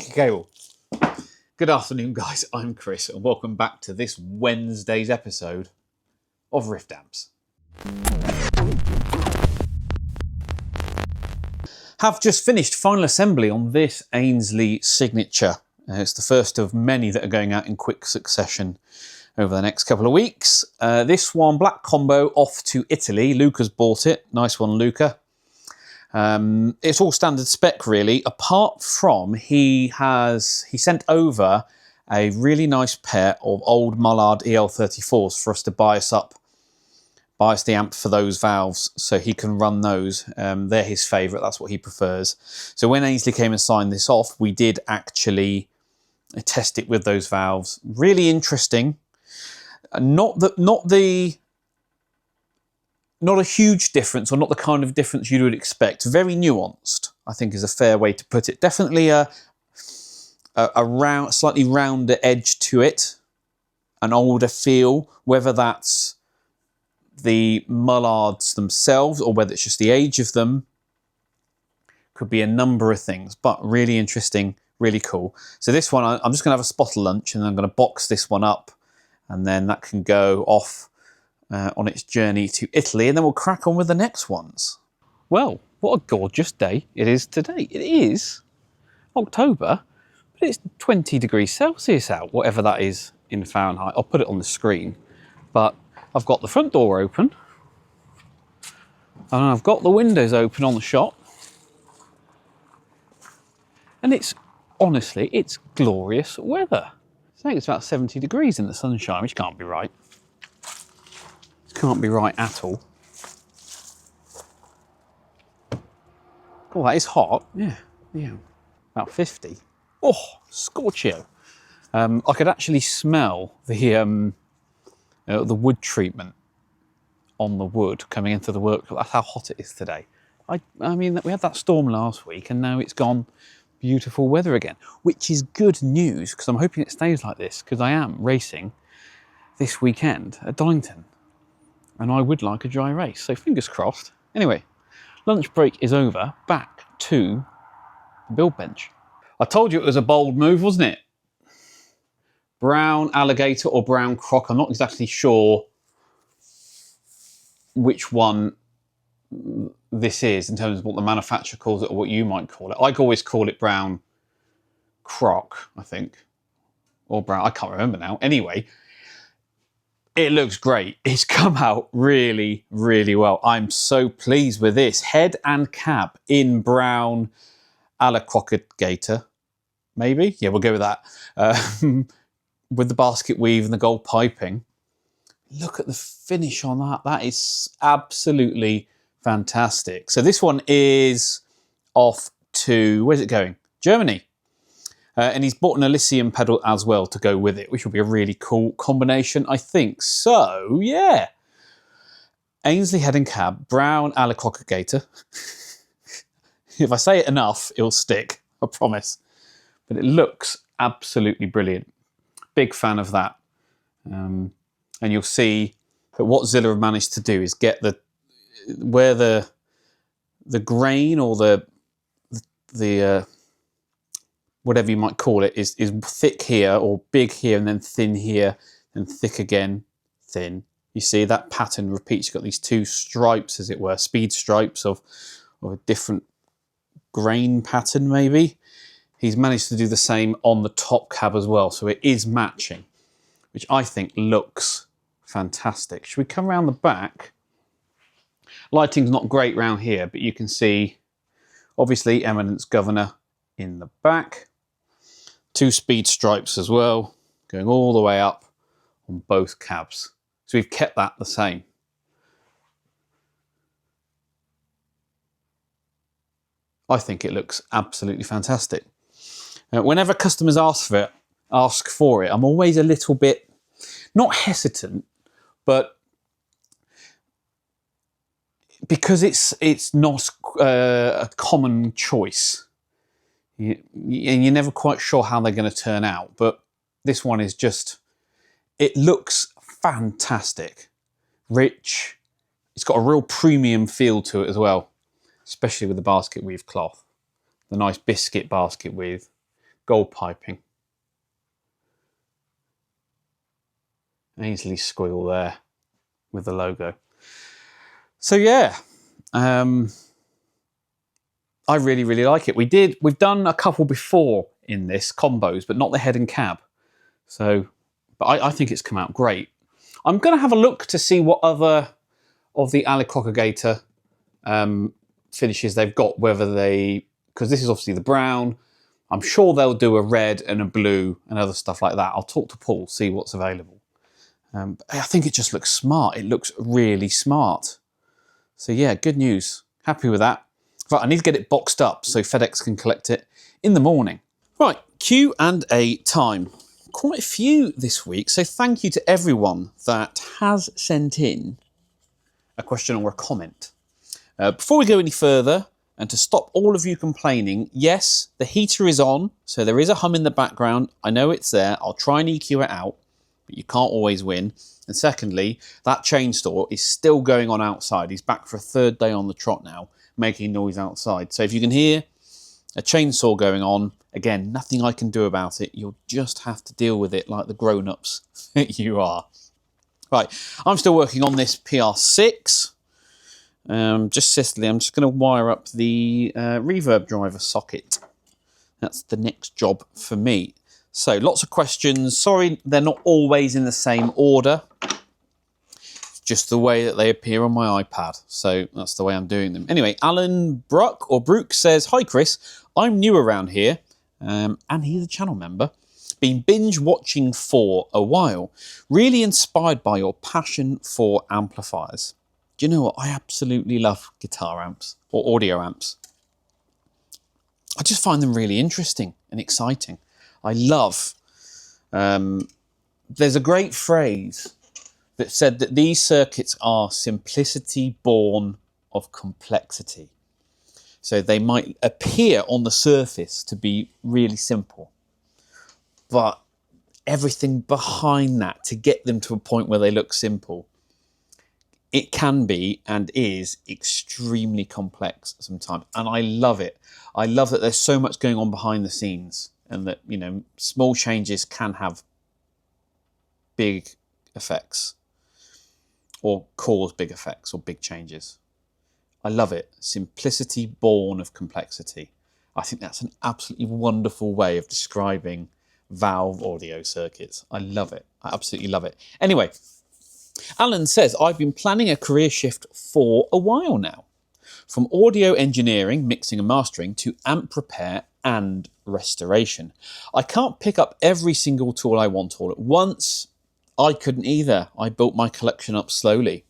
Sticky cable. Good afternoon, guys. I'm Chris, and welcome back to this Wednesday's episode of Rift Amps. Have just finished final assembly on this Ainsley Signature. It's the first of many that are going out in quick succession over the next couple of weeks. This one, black combo, off to Italy. Luca's bought it. Nice one, Luca. It's all standard spec, really, apart from he sent over a really nice pair of old Mullard EL34s for us to buy us the amp for those valves so he can run those. They're his favourite, that's what he prefers. So when Ainsley came and signed this off, we did actually test it with those valves. Really interesting. Not a huge difference, or not the kind of difference you would expect. Very nuanced, I think, is a fair way to put it. Definitely a slightly rounder edge to it, an older feel. Whether that's the Mullards themselves or whether it's just the age of them, could be a number of things. But really interesting, really cool. So this one, I'm just going to have a spot of lunch, and I'm going to box this one up, and then that can go off on its journey to Italy, and then we'll crack on with the next ones. Well, what a gorgeous day it is today. It is October, but it's 20 degrees Celsius out, whatever that is in Fahrenheit. I'll put it on the screen. But I've got the front door open, and I've got the windows open on the shop, and it's, honestly, it's glorious weather. I think it's about 70 degrees in the sunshine, which can't be right. Can't be right at all. Oh, that is hot. Yeah. About 50. Oh, scorchio. I could actually smell the wood treatment on the wood coming into the workshop. That's how hot it is today. I mean, we had that storm last week, and now it's gone beautiful weather again, which is good news, because I'm hoping it stays like this, because I am racing this weekend at Donington. And I would like a dry race, so fingers crossed. Anyway, lunch break is over. Back to the build bench. I told you it was a bold move, wasn't it? Brown Alligator or brown croc. I'm not exactly sure which one this is in terms of what the manufacturer calls it or what you might call it. I always call it brown croc, I think. Or brown, I can't remember now. Anyway, it looks great. It's come out really, really well. I'm so pleased with this. Head and cab in brown Alligator, maybe? Yeah, we'll go with that. With the basket weave and the gold piping. Look at the finish on that. That is absolutely fantastic. So this one is off to, where's it going? Germany. And he's bought an Elysium pedal as well to go with it, which will be a really cool combination, I think. So, yeah. Ainsley head and cab, brown Alligator. If I say it enough, it'll stick, I promise. But it looks absolutely brilliant. Big fan of that. And you'll see that what Zilla have managed to do is get where the grain or the whatever you might call it, is thick here, or big here, and then thin here, and thick again, thin. You see that pattern repeats. You've got these two stripes, as it were, speed stripes of a different grain pattern, maybe. He's managed to do the same on the top cab as well, so it is matching, which I think looks fantastic. Should we come around the back? Lighting's not great round here, but you can see, obviously, Eminence Governor in the back. Two speed stripes as well, going all the way up on both cabs. So we've kept that the same. I think it looks absolutely fantastic. Whenever customers ask for it, I'm always a little bit, not hesitant, but because it's not a common choice. And you're never quite sure how they're going to turn out, but this one is just, it looks fantastic. Rich. It's got a real premium feel to it as well, especially with the basket weave cloth. The nice biscuit basket weave. gold piping. Ainsley squeal there with the logo. So yeah, I really, really like it. We've done a couple before in this, combos, but not the head and cab. So, but I think it's come out great. I'm going to have a look to see what other of the Alligator finishes they've got, whether they, because this is obviously the brown, I'm sure they'll do a red and a blue and other stuff like that. I'll talk to Paul, see what's available. But I think it just looks smart. It looks really smart. So yeah, good news. Happy with that. Right, I need to get it boxed up so FedEx can collect it in the morning. Right, Q&A time. Quite a few this week, so thank you to everyone that has sent in a question or a comment. Before we go any further, and to stop all of you complaining, yes, the heater is on, so there is a hum in the background. I know it's there. I'll try and EQ it out, but you can't always win. And secondly, that chainsaw is still going on outside. He's back for a third day on the trot now, making noise outside. So if you can hear a chainsaw going on, again, nothing I can do about it. You'll just have to deal with it like the grown-ups that you are. Right, I'm still working on this PR6. Just Cicely, I'm just going to wire up the reverb driver socket. That's the next job for me. So, lots of questions. Sorry, they're not always in the same order. It's just the way that they appear on my iPad. So, that's the way I'm doing them. Anyway, Alan Brook says, "Hi Chris, I'm new around here." And he's a channel member. Been binge watching for a while. Really inspired by your passion for amplifiers. Do you know what? I absolutely love guitar amps or audio amps. I just find them really interesting and exciting. I love... there's a great phrase that said that these circuits are simplicity born of complexity. So they might appear on the surface to be really simple, but everything behind that to get them to a point where they look simple, it can be and is extremely complex sometimes. And I love it. I love that there's so much going on behind the scenes and that, you know, small changes can have big effects or cause big effects or big changes. I love it. Simplicity born of complexity. I think that's an absolutely wonderful way of describing valve audio circuits. I love it. I absolutely love it. Anyway, Alan says, I've been planning a career shift for a while now. From audio engineering, mixing and mastering, to amp repair and restoration. I can't pick up every single tool I want all at once. I couldn't either. I built my collection up slowly.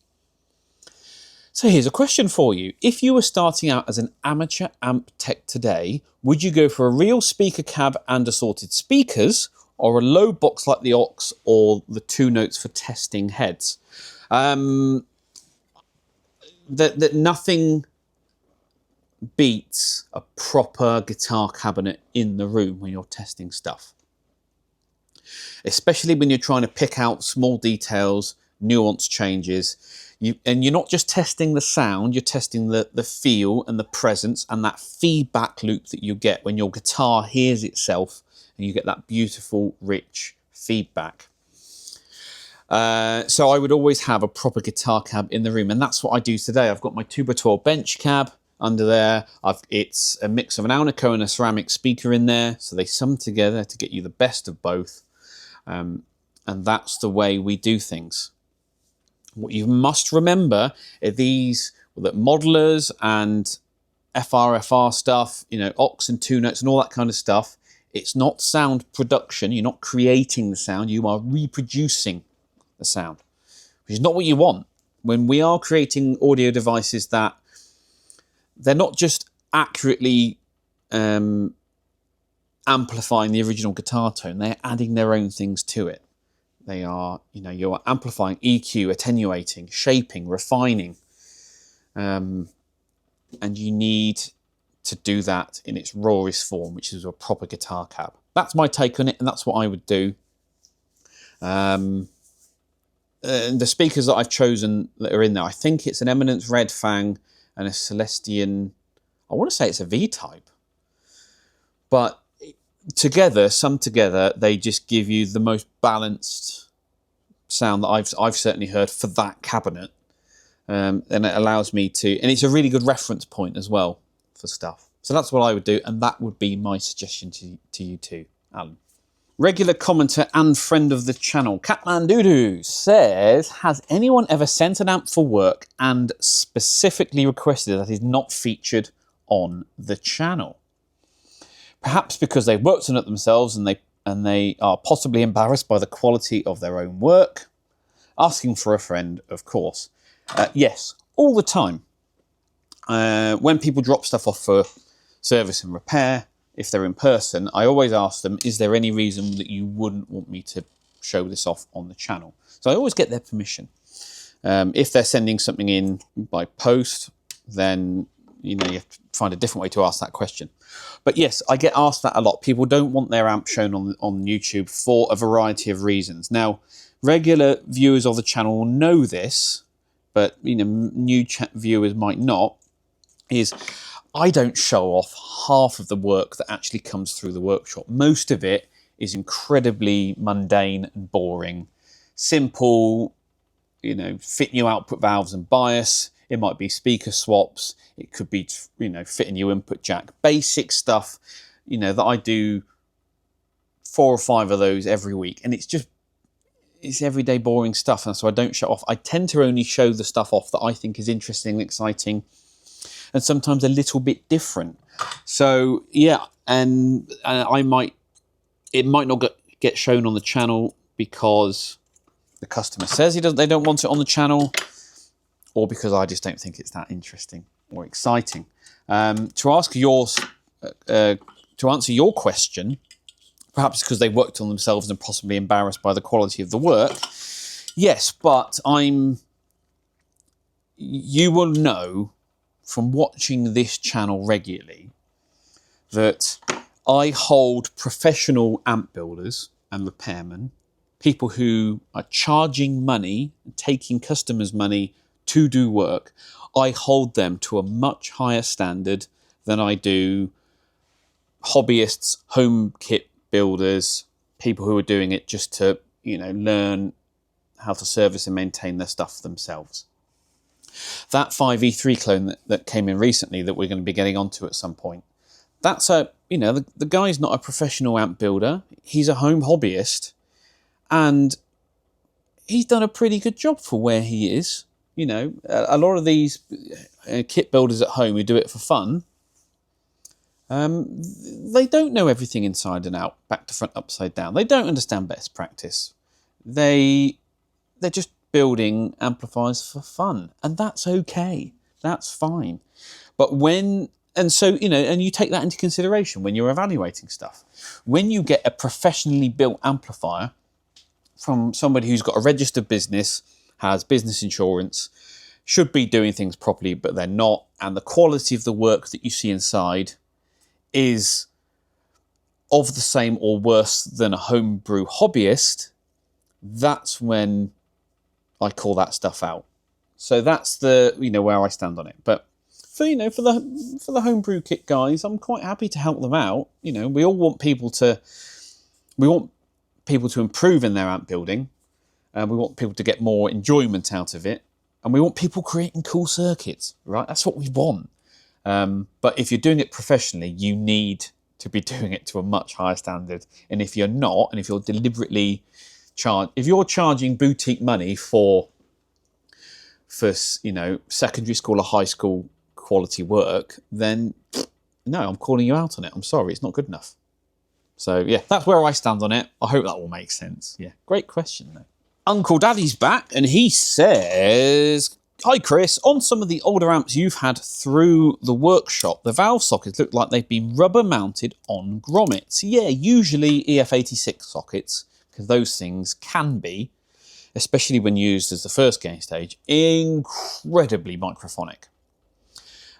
So here's a question for you. If you were starting out as an amateur amp tech today, would you go for a real speaker cab and assorted speakers, or a low box like the Aux, or the 2 notes for testing heads? That nothing beats a proper guitar cabinet in the room when you're testing stuff. Especially when you're trying to pick out small details, nuance changes. And you're not just testing the sound, you're testing the feel and the presence and that feedback loop that you get when your guitar hears itself and you get that beautiful, rich feedback. So I would always have a proper guitar cab in the room, and that's what I do today. I've got my 2x12 bench cab under there. It's a mix of an Alnico and a ceramic speaker in there, so they sum together to get you the best of both. And that's the way we do things. What you must remember are these, that modelers and FRFR stuff, you know, Aux and 2 notes and all that kind of stuff. It's not sound production. You're not creating the sound. You are reproducing the sound, which is not what you want. When we are creating audio devices that they're not just accurately amplifying the original guitar tone, they're adding their own things to it. They are, you know, you're amplifying, EQ, attenuating, shaping, refining. And you need to do that in its rawest form, which is a proper guitar cab. That's my take on it, and that's what I would do. The speakers that I've chosen that are in there, I think it's an Eminence Red Fang and a Celestian, I want to say it's a V-type. But together, they just give you the most balanced sound that I've certainly heard for that cabinet. And it allows me to, and it's a really good reference point as well for stuff. So that's what I would do, and that would be my suggestion to you too, Alan. Regular commenter and friend of the channel, Catman Doodoo, says, has anyone ever sent an amp for work and specifically requested that is not featured on the channel? Perhaps because they worked on it themselves and they are possibly embarrassed by the quality of their own work. Asking for a friend, of course. Yes, all the time. When people drop stuff off for service and repair, if they're in person, I always ask them, is there any reason that you wouldn't want me to show this off on the channel? So I always get their permission. If they're sending something in by post, then you have to find a different way to ask that question. But yes, I get asked that a lot. People don't want their amp shown on YouTube for a variety of reasons. Now, regular viewers of the channel will know this, but new viewers might not, is I don't show off half of the work that actually comes through the workshop. Most of it is incredibly mundane and boring. Simple, fitting new output valves and bias. It might be speaker swaps. It could be, fitting new input jack. Basic stuff, that I do 4 or 5 of those every week. And it's everyday boring stuff. And so I don't show off. I tend to only show the stuff off that I think is interesting and exciting, and sometimes a little bit different. So yeah, and it might not get shown on the channel because the customer says they don't want it on the channel, or because I just don't think it's that interesting or exciting. To answer your question, perhaps because they worked on themselves and possibly embarrassed by the quality of the work. Yes, but you will know from watching this channel regularly that I hold professional amp builders and repairmen, people who are charging money, taking customers' money to do work. I hold them to a much higher standard than I do hobbyists, home kit builders, people who are doing it just to, learn how to service and maintain their stuff themselves. That 5E3 clone that came in recently that we're going to be getting onto at some point, that's the guy's not a professional amp builder. He's a home hobbyist, and he's done a pretty good job for where he is. A lot of these kit builders at home who do it for fun, they don't know everything inside and out, back to front, upside down. They don't understand best practice. They're just building amplifiers for fun, and that's okay. That's fine. But and you take that into consideration when you're evaluating stuff. When you get a professionally built amplifier from somebody who's got a registered business, has business insurance, should be doing things properly, but they're not, and the quality of the work that you see inside is of the same or worse than a homebrew hobbyist, that's when I call that stuff out. So that's where I stand on it. But for the homebrew kit guys, I'm quite happy to help them out. We all want people to improve in their amp building, and we want people to get more enjoyment out of it, and we want people creating cool circuits, right? That's what we want. But if you're doing it professionally, you need to be doing it to a much higher standard. And if you're not, and if you're deliberately if you're charging boutique money for secondary school or high school quality work, then no, I'm calling you out on it. I'm sorry, it's not good enough. So yeah, that's where I stand on it. I hope that will make sense. Yeah, great question though. Uncle Daddy's back, and he says, hi Chris, on some of the older amps you've had through the workshop, the valve sockets look like they've been rubber mounted on grommets. Yeah, usually EF86 sockets, because those things can be, especially when used as the first gain stage, incredibly microphonic.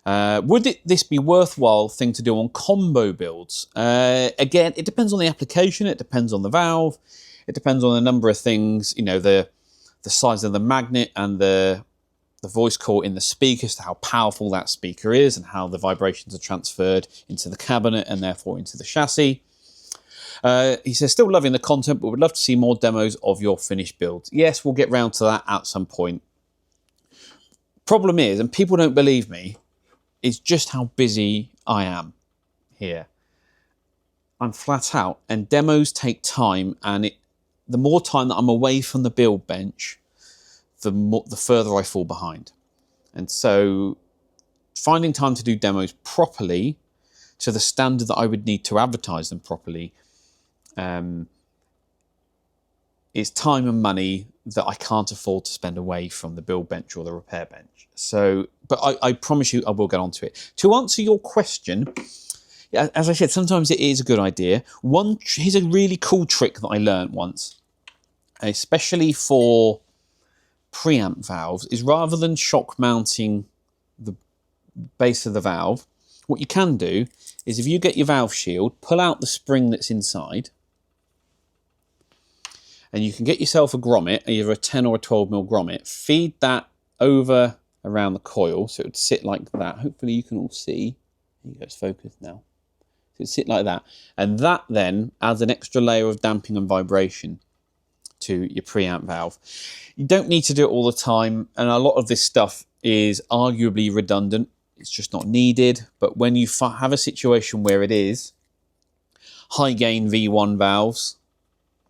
Would this be a worthwhile thing to do on combo builds? Again, it depends on the application, it depends on the valve, it depends on a number of things, the size of the magnet and the voice core in the speaker as to how powerful that speaker is and how the vibrations are transferred into the cabinet and therefore into the chassis. He says, still loving the content, but would love to see more demos of your finished builds. Yes, we'll get round to that at some point. Problem is, and people don't believe me, is just how busy I am here. I'm flat out, and demos take time, and the more time that I'm away from the build bench, the further I fall behind. And so finding time to do demos properly to the standard that I would need to advertise them properly is time and money that I can't afford to spend away from the build bench or the repair bench. So, but I promise you I will get onto it. To answer your question, as I said, sometimes it is a good idea. Here's a really cool trick that I learned once, especially for preamp valves, is rather than shock mounting the base of the valve, what you can do is if you get your valve shield, pull out the spring that's inside, and you can get yourself a grommet, either a 10 or a 12mm grommet, feed that over around the coil so it would sit like that. Hopefully you can all see. There you go, it's focused now. So it would sit like that. And that then adds an extra layer of damping and vibration to your preamp valve. You don't need to do it all the time, and a lot of this stuff is arguably redundant. It's just not needed. But when you have a situation where it is high gain V1 valves,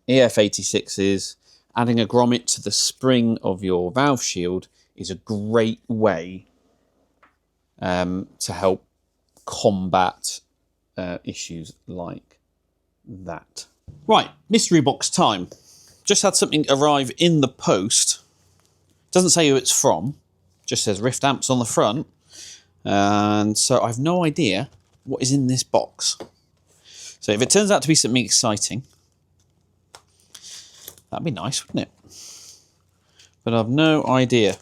EF86s, adding a grommet to the spring of your valve shield is a great way to help combat issues like that. Right, mystery box time. Just had something arrive in the post. Doesn't say who it's from, just says Rift Amps on the front. And so I have no idea what is in this box. So if it turns out to be something exciting, that'd be nice, wouldn't it? But I've no idea.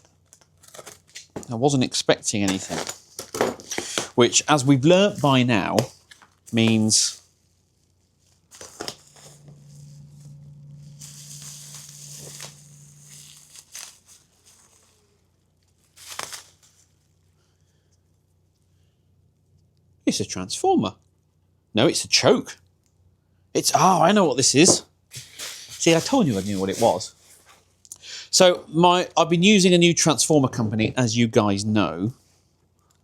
I wasn't expecting anything. Which, as we've learnt by now, means it's a transformer. No, it's a choke. Oh, I know what this is. See, I told you I knew what it was. So I've been using a new transformer company, as you guys know.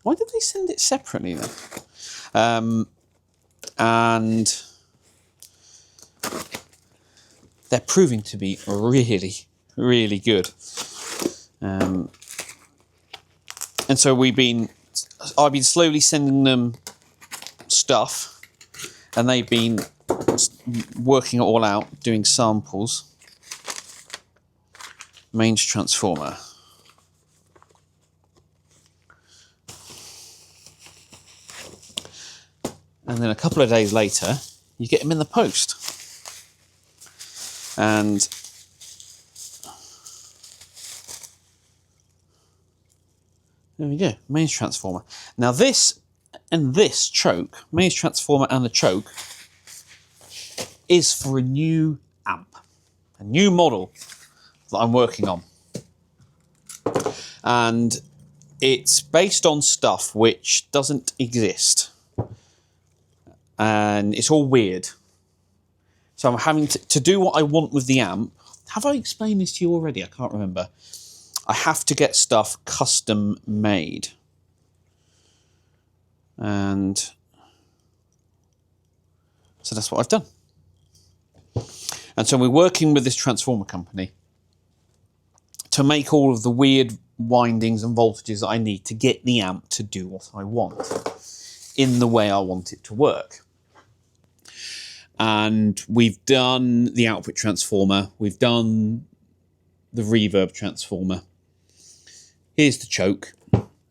Why did they send it separately then? And they're proving to be really, really good. And so I've been slowly sending them stuff, and they've been working it all out, doing samples. Mains transformer. And then a couple of days later, you get them in the post. And there we go, mains transformer. Now this and this choke, mains transformer and the choke, is for a new amp, a new model that I'm working on. And it's based on stuff which doesn't exist. And it's all weird. So I'm having to do what I want with the amp. Have I explained this to you already? I can't remember. I have to get stuff custom made. And so that's what I've done. And so we're working with this transformer company to make all of the weird windings and voltages that I need to get the amp to do what I want in the way I want it to work. And we've done the output transformer, we've done the reverb transformer. Here's the choke,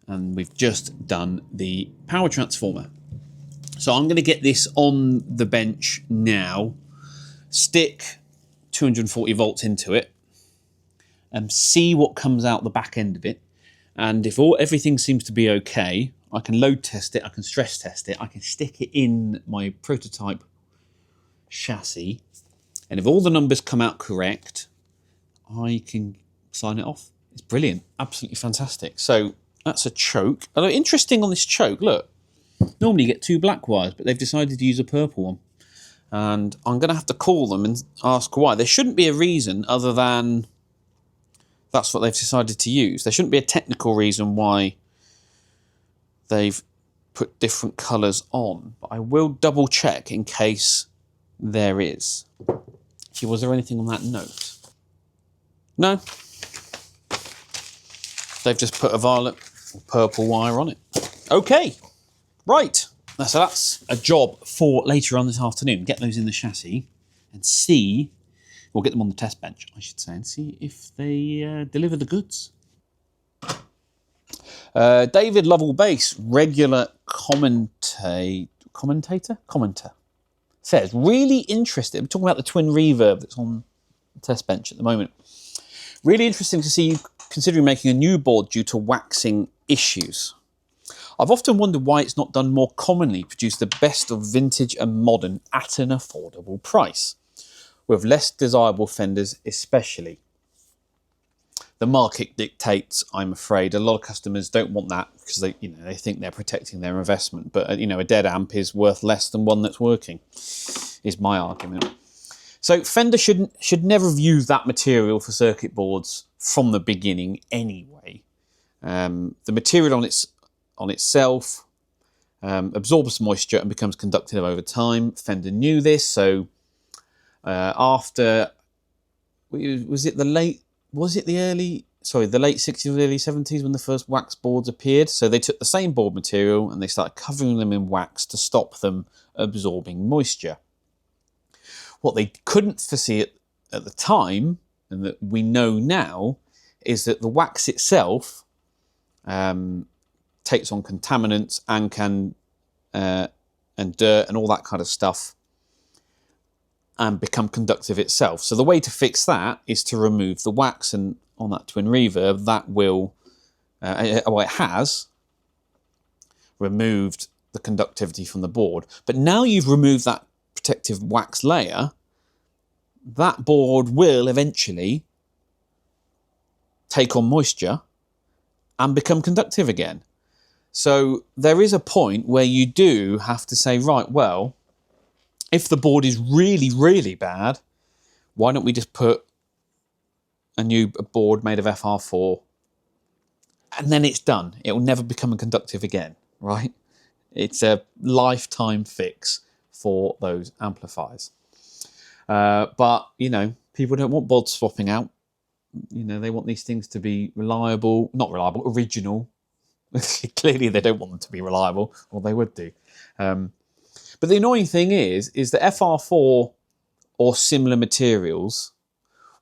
and we've just done the power transformer. So I'm going to get this on the bench now, stick 240 volts into it, and see what comes out the back end of it. And if everything seems to be okay, I can load test it, I can stress test it, I can stick it in my prototype chassis, and if all the numbers come out correct, I can sign it off. It's brilliant, absolutely fantastic. So that's a choke. Although interesting on this choke, look, normally you get two black wires, but they've decided to use a purple one. And I'm going to have to call them and ask why. There shouldn't be a reason other than that's what they've decided to use. There shouldn't be a technical reason why they've put different colours on. But I will double check in case there is. Actually, was there anything on that note? No. They've just put a violet or purple wire on it. Okay, right. So that's a job for later on this afternoon. Get those in the chassis and see, or get them on the test bench, I should say, and see if they deliver the goods. David Lovell Bass, regular commentator, says, really interested. We're talking about the twin reverb that's on the test bench at the moment. Really interesting to see you considering making a new board due to waxing issues. I've often wondered why it's not done more commonly, produce the best of vintage and modern at an affordable price, with less desirable fenders especially. The market dictates, I'm afraid. A lot of customers don't want that because they think they're protecting their investment. But a dead amp is worth less than one that's working, is my argument. So Fender should never have used that material for circuit boards from the beginning anyway. The material on itself absorbs moisture and becomes conductive over time. Fender knew this, so after the late 60s or early 70s when the first wax boards appeared. So they took the same board material and they started covering them in wax to stop them absorbing moisture. What they couldn't foresee at the time, and that we know now, is that the wax itself takes on contaminants and and dirt and all that kind of stuff and become conductive itself. So the way to fix that is to remove the wax, and on that twin reverb that will, it has removed the conductivity from the board. But now you've removed that protective wax layer, that board will eventually take on moisture and become conductive again. So there is a point where you do have to say, right, well, if the board is really, really bad, why don't we just put a new board made of FR4 and then it's done. It will never become conductive again, right? It's a lifetime fix for those amplifiers. But, people don't want boards swapping out. They want these things to be reliable, not reliable, original. Clearly they don't want them to be reliable, or they would do. But the annoying thing is that FR4 or similar materials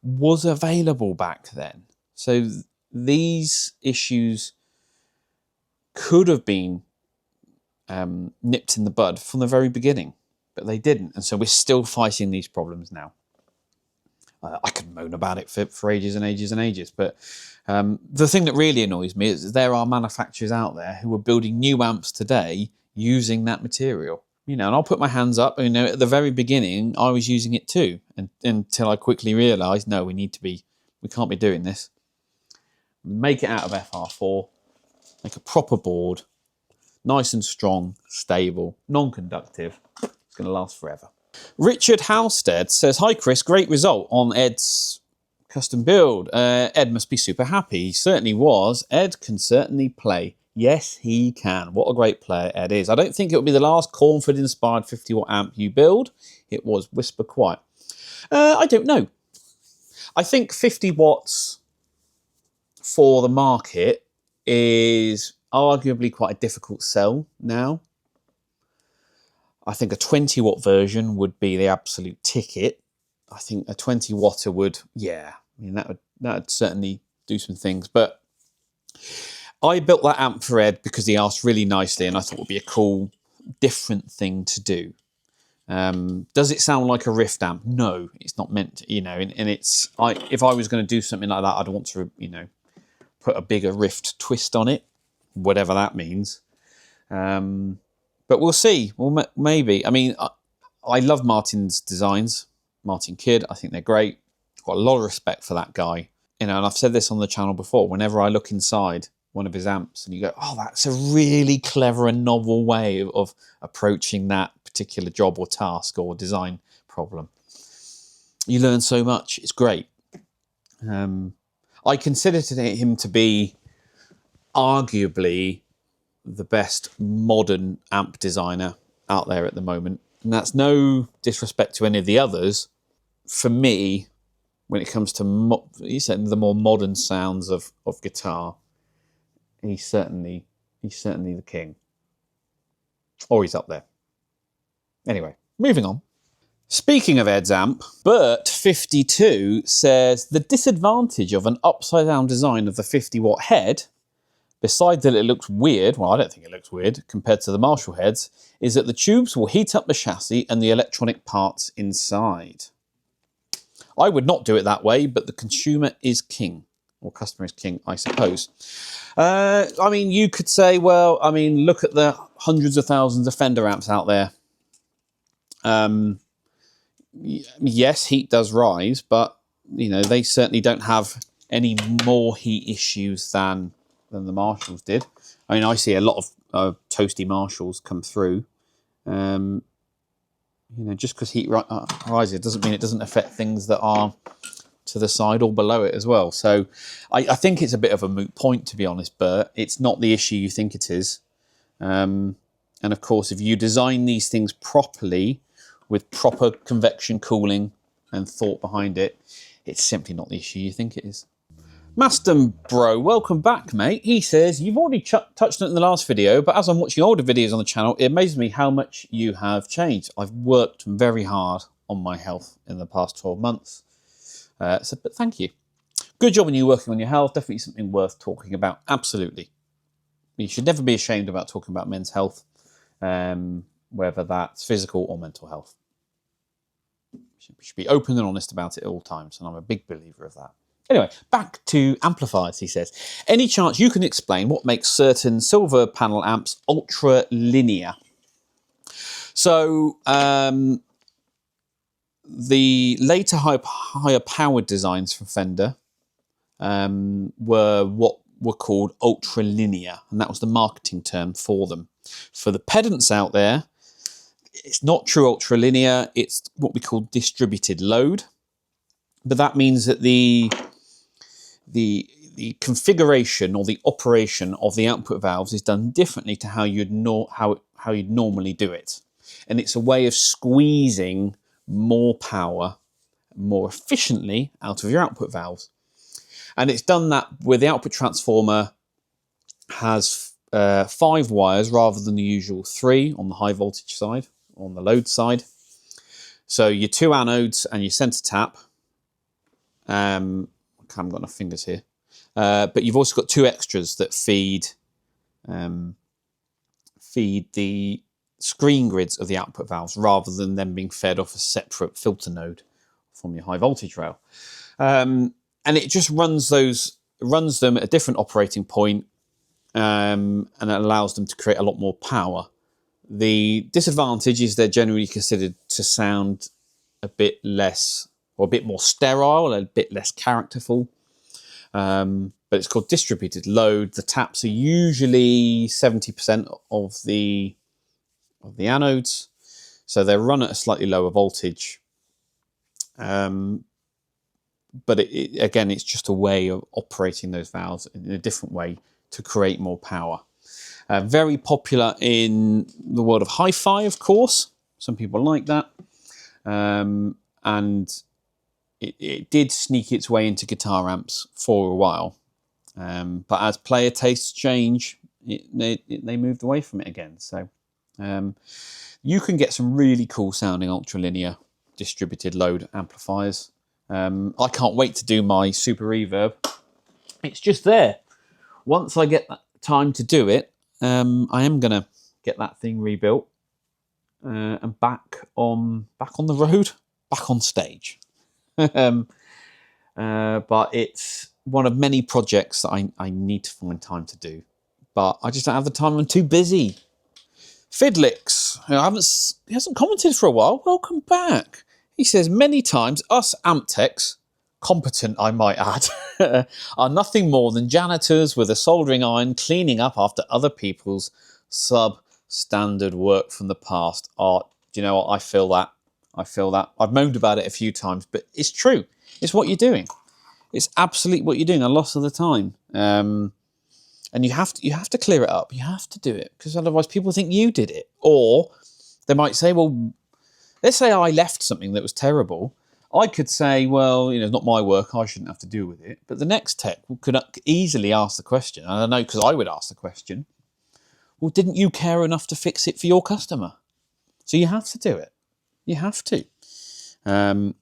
was available back then. So these issues could have been nipped in the bud from the very beginning, but they didn't. And so we're still fighting these problems now. I could moan about it for ages and ages and ages, but the thing that really annoys me is there are manufacturers out there who are building new amps today using that material. And I'll put my hands up. At the very beginning, I was using it too, until I quickly realised, no, we can't be doing this. Make it out of FR4, make a proper board, nice and strong, stable, non-conductive. It's going to last forever. Richard Halstead says, hi Chris, great result on Ed's custom build. Ed must be super happy. He certainly was. Ed can certainly play. Yes, he can. What a great player Ed is. I don't think it will be the last Cornford-inspired 50-watt amp you build. It was Whisper Quiet. I don't know. I think 50 watts for the market is arguably quite a difficult sell now. I think a 20-watt version would be the absolute ticket. I think a 20-watter would, that would certainly do some things. But I built that amp for Ed because he asked really nicely, and I thought it would be a cool, different thing to do. Does it sound like a Rift amp? No, it's not meant to, and it's, if I was going to do something like that, I'd want to, put a bigger Rift twist on it, whatever that means. But we'll see. Well, maybe. I mean, I love Martin's designs. Martin Kidd, I think they're great. I've got a lot of respect for that guy. And I've said this on the channel before. Whenever I look inside one of his amps and you go, oh, that's a really clever and novel way of approaching that particular job or task or design problem. You learn so much. It's great. I consider him to be arguably the best modern amp designer out there at the moment. And that's no disrespect to any of the others. For me, when it comes to the more modern sounds of guitar, he's certainly the king. Or he's up there. Anyway, moving on. Speaking of Ed's amp, Bert52 says the disadvantage of an upside down design of the 50-watt head, besides that it looks weird, well, I don't think it looks weird compared to the Marshall heads, is that the tubes will heat up the chassis and the electronic parts inside. I would not do it that way, but the consumer is king, or customer is king, I suppose. I mean, you could say, well, I mean, look at the hundreds of thousands of Fender amps out there. Yes, heat does rise, but you know they certainly don't have any more heat issues than the Marshalls did. I mean, I see a lot of toasty Marshalls come through. You know, just because heat rises doesn't mean it doesn't affect things that are to the side or below it as well. So I think it's a bit of a moot point, to be honest, Bert. It's not the issue you think it is. And of course, if you design these things properly, with proper convection cooling and thought behind it, it's simply not the issue you think it is. Maston Bro, welcome back, mate. He says, you've already touched on it in the last video, but as I'm watching older videos on the channel, it amazes me how much you have changed. I've worked very hard on my health in the past 12 months. But thank you. Good job when you're working on your health. Definitely something worth talking about. Absolutely. You should never be ashamed about talking about men's health. Whether that's physical or mental health. We should be open and honest about it at all times, and I'm a big believer of that. Anyway, back to amplifiers, he says. Any chance you can explain what makes certain silver panel amps ultra-linear? So, the later higher powered designs from Fender were what were called ultra-linear, and that was the marketing term for them. For the pedants out there, it's not true ultralinear, it's what we call distributed load. But that means that the configuration or the operation of the output valves is done differently to how you'd normally do it. And it's a way of squeezing more power more efficiently out of your output valves. And it's done that where the output transformer has 5 wires rather than the usual 3 on the high voltage side, on the load side. So your 2 anodes and your center tap. I haven't got enough fingers here. But you've also got 2 extras that feed the screen grids of the output valves rather than them being fed off a separate filter node from your high voltage rail. And it just runs them at a different operating point, and it allows them to create a lot more power. The disadvantage is they're generally considered to sound a bit less, or a bit more sterile, a bit less characterful. But it's called distributed load. The taps are usually 70% of the anodes, so they run at a slightly lower voltage. But again, it's just a way of operating those valves in a different way to create more power. Very popular in the world of hi-fi, of course. Some people like that. And it did sneak its way into guitar amps for a while. But as player tastes change, they moved away from it again. So you can get some really cool sounding ultralinear distributed load amplifiers. I can't wait to do my super reverb. It's just there. Once I get that time to do it, I am going to get that thing rebuilt and back on the road, back on stage. But it's one of many projects that I need to find time to do. But I just don't have the time. I'm too busy. Fidlix, he hasn't commented for a while. Welcome back. He says, many times us amp techs, competent I might add, are nothing more than janitors with a soldering iron cleaning up after other people's substandard work from the past. Do you know what? I feel that. I feel that. I've moaned about it a few times, but it's true. It's what you're doing. It's absolutely what you're doing a lot of the time. And you have to clear it up. You have to do it, because otherwise people think you did it. Or they might say, well, let's say I left something that was terrible. I could say, well, it's not my work. I shouldn't have to deal with it. But the next tech could easily ask the question. And I know, because I would ask the question, well, didn't you care enough to fix it for your customer? So you have to do it. You have to. And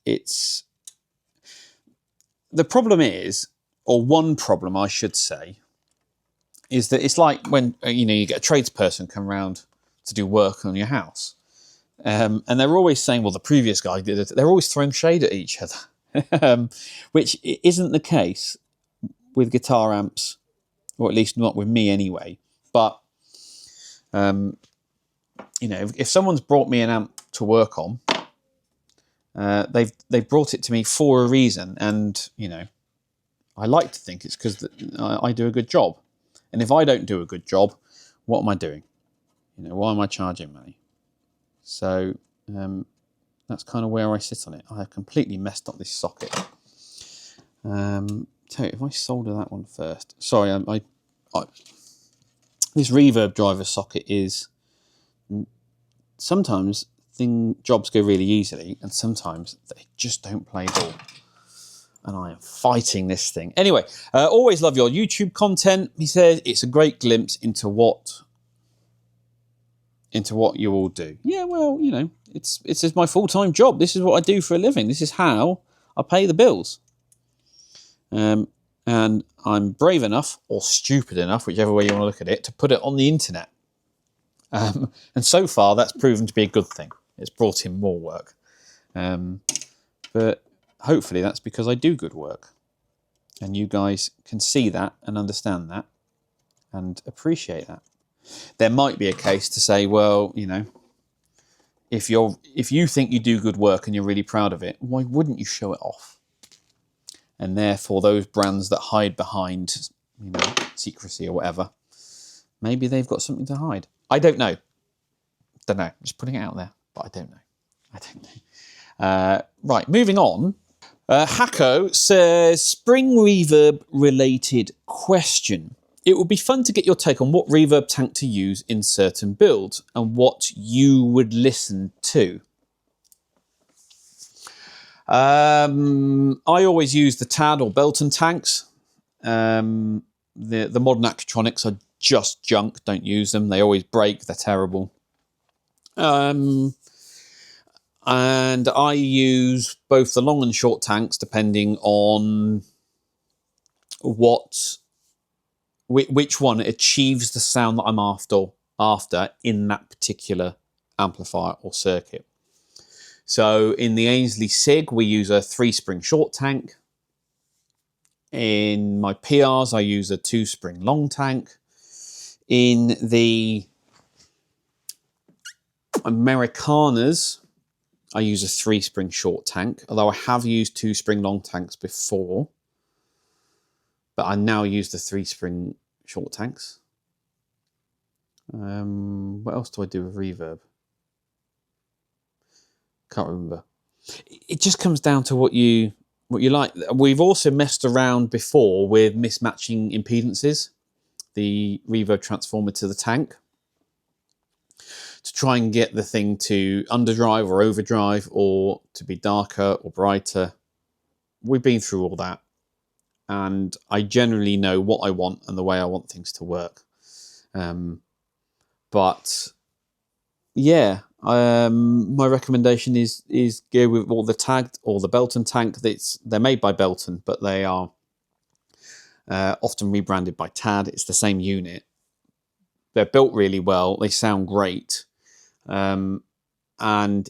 it's... The problem is, or one problem I should say, is that it's like when you get a tradesperson come round to do work on your house, and they're always saying, well, the previous guy did it. They're always throwing shade at each other, which isn't the case with guitar amps, or at least not with me anyway. But if someone's brought me an amp to work on, they've brought it to me for a reason, and I like to think it's because I do a good job. And if I don't do a good job, what am I doing? Why am I charging money? So that's kind of where I sit on it. I have completely messed up this socket. Tell you, if I solder that one first. Sorry, this reverb driver socket is... Sometimes jobs go really easily, and sometimes they just don't play ball. And I am fighting this thing. Anyway, always love your YouTube content. He says it's a great glimpse into what you all do. Yeah, well, it's my full-time job. This is what I do for a living. This is how I pay the bills. And I'm brave enough, or stupid enough, whichever way you want to look at it, to put it on the internet. And so far, that's proven to be a good thing. It's brought in more work. But hopefully that's because I do good work. And you guys can see that and understand that and appreciate that. There might be a case to say, well, if you think you do good work and you're really proud of it, why wouldn't you show it off? And therefore, those brands that hide behind, secrecy or whatever, maybe they've got something to hide. I don't know. Just putting it out there, but I don't know. Right, moving on. Hacko says, spring reverb related question. It would be fun to get your take on what reverb tank to use in certain builds and what you would listen to. I always use the Tad or Belton tanks. The modern Accutronics are just junk. Don't use them. They always break. They're terrible. And I use both the long and short tanks depending on which one achieves the sound that I'm after in that particular amplifier or circuit. So in the Ainsley SIG, we use a 3-spring short tank. In my PRs, I use a 2-spring long tank. In the Americanas, I use a 3-spring short tank, although I have used 2-spring long tanks before. But I now use the 3-spring short tanks. What else do I do with reverb? Can't remember. It just comes down to what you like. We've also messed around before with mismatching impedances, the reverb transformer to the tank, to try and get the thing to underdrive or overdrive, or to be darker or brighter. We've been through all that, and I generally know what I want and the way I want things to work. But yeah, my recommendation is go with all the tagged or the Belton tank. They're made by Belton, but they are often rebranded by Tad. It's the same unit. They're built really well. They sound great. And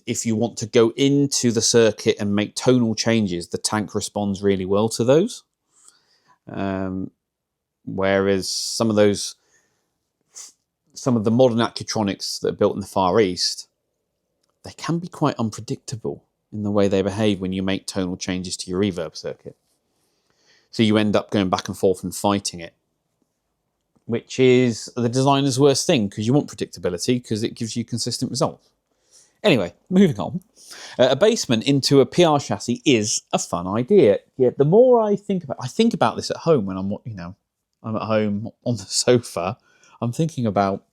if you want to go into the circuit and make tonal changes, the tank responds really well to those. Whereas some of the modern Accutronics that are built in the Far East, they can be quite unpredictable in the way they behave when you make tonal changes to your reverb circuit. So you end up going back and forth and fighting it. which is the designer's worst thing, because you want predictability because it gives you consistent results. Anyway, moving on. A basement into a PR chassis is a fun idea. Yeah, the more I think about this at home when I'm at home on the sofa. I'm thinking about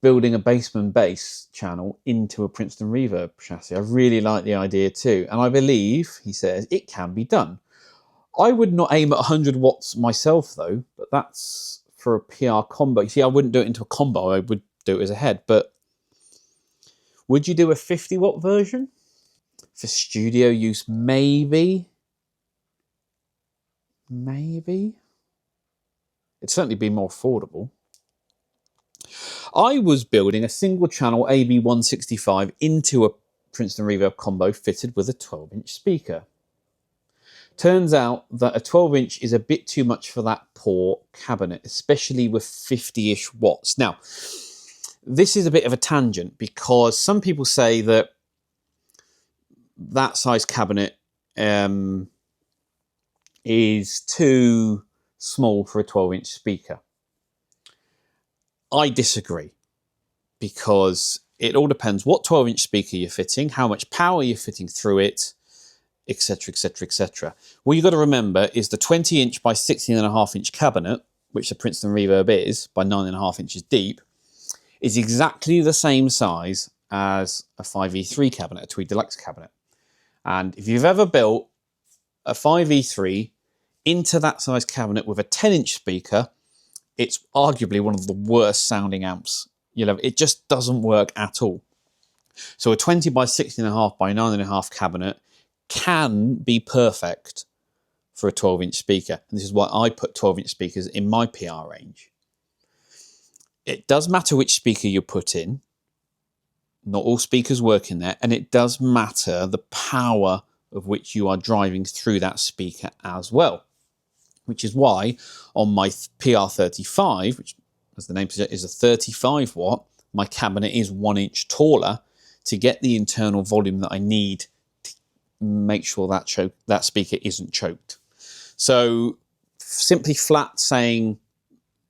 building a basement bass channel into a Princeton Reverb chassis. I really like the idea too, and I believe, he says, it can be done. I would not aim at 100 watts myself though, but that's for a PR combo. You see, I wouldn't do it into a combo. I would do it as a head, but would you do a 50 watt version? For studio use, maybe. Maybe. It'd certainly be more affordable. I was building a single channel AB165 into a Princeton Reverb combo fitted with a 12-inch speaker. Turns out that a 12-inch is a bit too much for that poor cabinet, especially with 50-ish watts. Now, this is a bit of a tangent because some people say that that size cabinet is too small for a 12-inch speaker. I disagree, because it all depends what 12-inch speaker you're fitting, how much power you're fitting through it, etc, etc, etc. What you've got to remember is the 20-inch by 16.5-inch cabinet, which the Princeton Reverb is, by 9.5 inches deep, is exactly the same size as a 5E3 cabinet, a Tweed Deluxe cabinet. And if you've ever built a 5E3 into that size cabinet with a 10-inch speaker, it's arguably one of the worst sounding amps you'll ever. It just doesn't work at all. So a 20 by 16.5 by 9.5 cabinet can be perfect for a 12-inch speaker. And this is why I put 12-inch speakers in my PR range. It does matter which speaker you put in. Not all speakers work in there. And it does matter the power of which you are driving through that speaker as well. Which is why on my PR35, which as the name suggests is a 35 watt, my cabinet is 1 inch taller to get the internal volume that I need to make sure that speaker isn't choked. So simply flat saying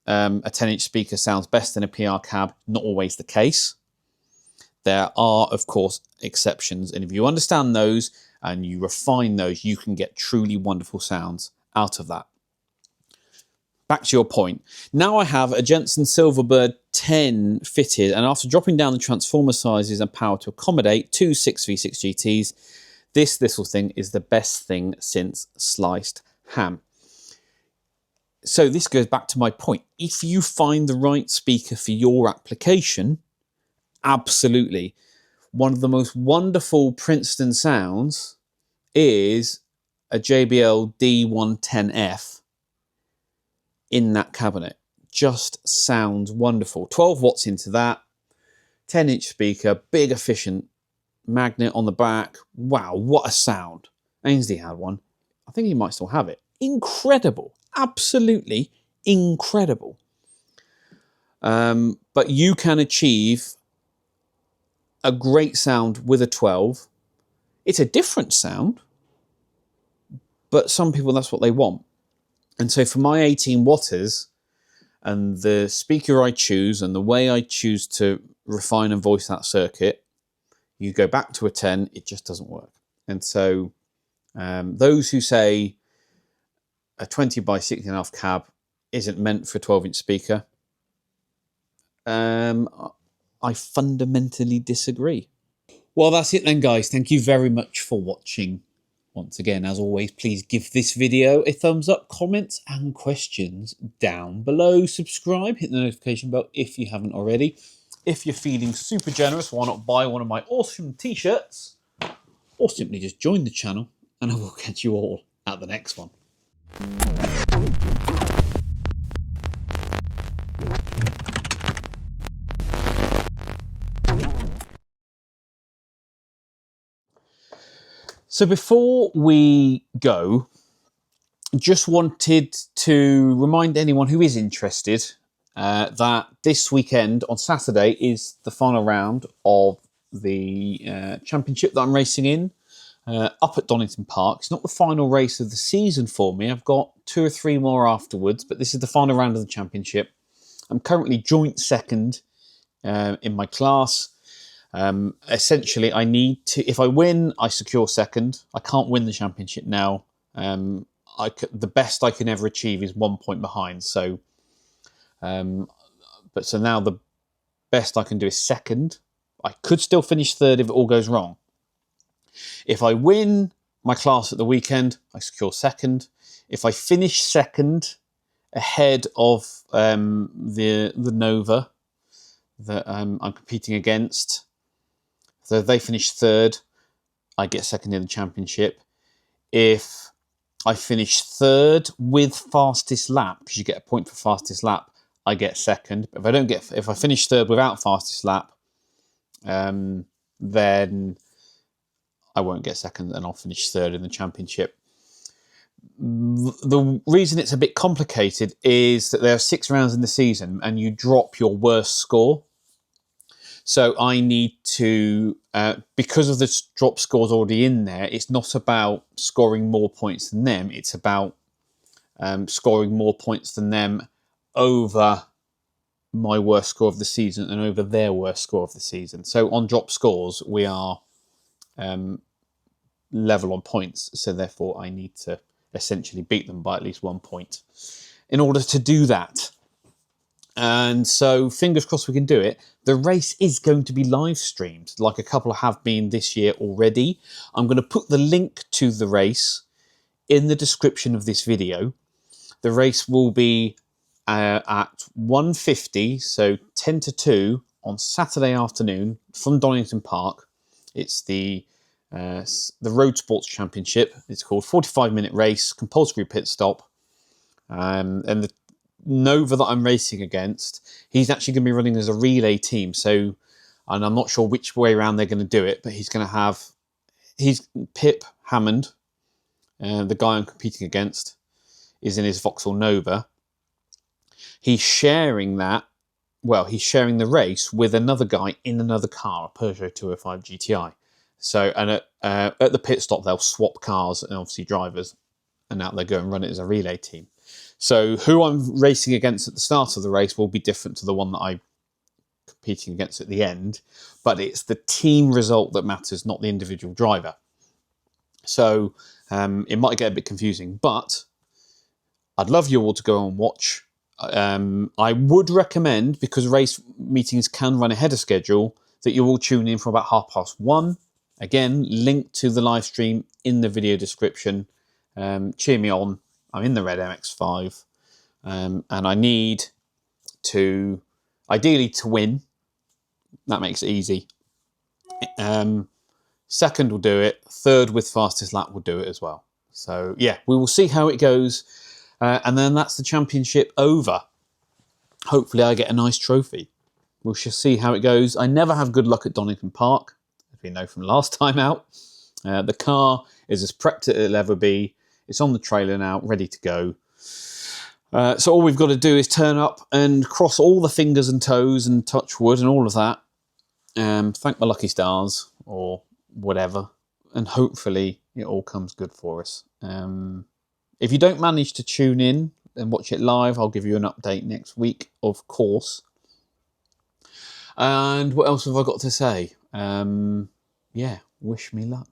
a 10-inch speaker sounds best in a PR cab, not always the case. There are, of course, exceptions. And if you understand those and you refine those, you can get truly wonderful sounds out of that. Back to your point. Now I have a Jensen Silverbird 10 fitted, and after dropping down the transformer sizes and power to accommodate two 6v6 GTs, this little thing is the best thing since sliced ham. So this goes back to my point. If you find the right speaker for your application, absolutely. One of the most wonderful Princeton sounds is a JBL D110F in that cabinet. Just sounds wonderful. 12 watts into that, 10-inch speaker, big efficient magnet on the back. Wow, what a sound. Ainsley had one. I think he might still have it. Incredible. Absolutely incredible. But you can achieve a great sound with a 12. It's a different sound, but some people, that's what they want. And so for my 18 watters and the speaker I choose and the way I choose to refine and voice that circuit, you go back to a 10, it just doesn't work. And so those who say a 20 by 16.5 cab isn't meant for a 12-inch speaker, I fundamentally disagree. Well, that's it then, guys. Thank you very much for watching. Once again, as always, please give this video a thumbs up, comments and questions down below. Subscribe, hit the notification bell if you haven't already. If you're feeling super generous, why not buy one of my awesome t-shirts? Or simply just join the channel, and I will catch you all at the next one. So before we go, just wanted to remind anyone who is interested that this weekend on Saturday is the final round of the championship that I'm racing in. up at Donington Park. It's not the final race of the season for me. I've got 2 or 3 more afterwards, but this is the final round of the championship. I'm currently joint second in my class. Essentially, I need to, if I win, I secure second. I can't win the championship now. The best I can ever achieve is 1 point behind. So now the best I can do is second. I could still finish third if it all goes wrong. If I win my class at the weekend, I secure second. If I finish second ahead of the Nova that I'm competing against, so if they finish third, I get second in the championship. If I finish third with fastest lap, because you get a point for fastest lap, I get second. But if I finish third without fastest lap, then I won't get second, and I'll finish third in the championship. The reason it's a bit complicated is that there are 6 rounds in the season, and you drop your worst score. So I need to, because of the drop scores already in there, it's not about scoring more points than them. It's about scoring more points than them over my worst score of the season and over their worst score of the season. So on drop scores, we are level on points. So therefore, I need to essentially beat them by at least 1 point in order to do that. And so fingers crossed we can do it. The race is going to be live streamed, like a couple have been this year already. I'm going to put the link to the race in the description of this video. The race will be at 1:50, so 10 to 2 on Saturday afternoon from Donington Park. It's the Road Sports Championship. It's called 45-minute race, compulsory pit stop. And the Nova that I'm racing against, he's actually going to be running as a relay team. So, and I'm not sure which way around they're going to do it, but he's Pip Hammond, the guy I'm competing against, is in his Vauxhall Nova. He's sharing the race with another guy in another car, a Peugeot 205 GTI. So, and at the pit stop, they'll swap cars and obviously drivers, and out they go and run it as a relay team. So who I'm racing against at the start of the race will be different to the one that I'm competing against at the end, but it's the team result that matters, not the individual driver. So it might get a bit confusing, but I'd love you all to go and watch. I would recommend, because race meetings can run ahead of schedule, that you all tune in for about 1:30. Again, link to the live stream in the video description. Cheer me on. I'm in the red MX-5, and I need to, ideally, to win. That makes it easy. Second will do it. Third with fastest lap will do it as well. So, yeah, we will see how it goes. And then that's the championship over. Hopefully I get a nice trophy. We shall see how it goes. I never have good luck at Donington Park, as we know from last time out. The car is as prepped as it'll ever be. It's on the trailer now, ready to go. So all we've got to do is turn up and cross all the fingers and toes and touch wood and all of that. Thank my lucky stars or whatever. And hopefully it all comes good for us. If you don't manage to tune in and watch it live, I'll give you an update next week, of course. And what else have I got to say? Yeah, wish me luck.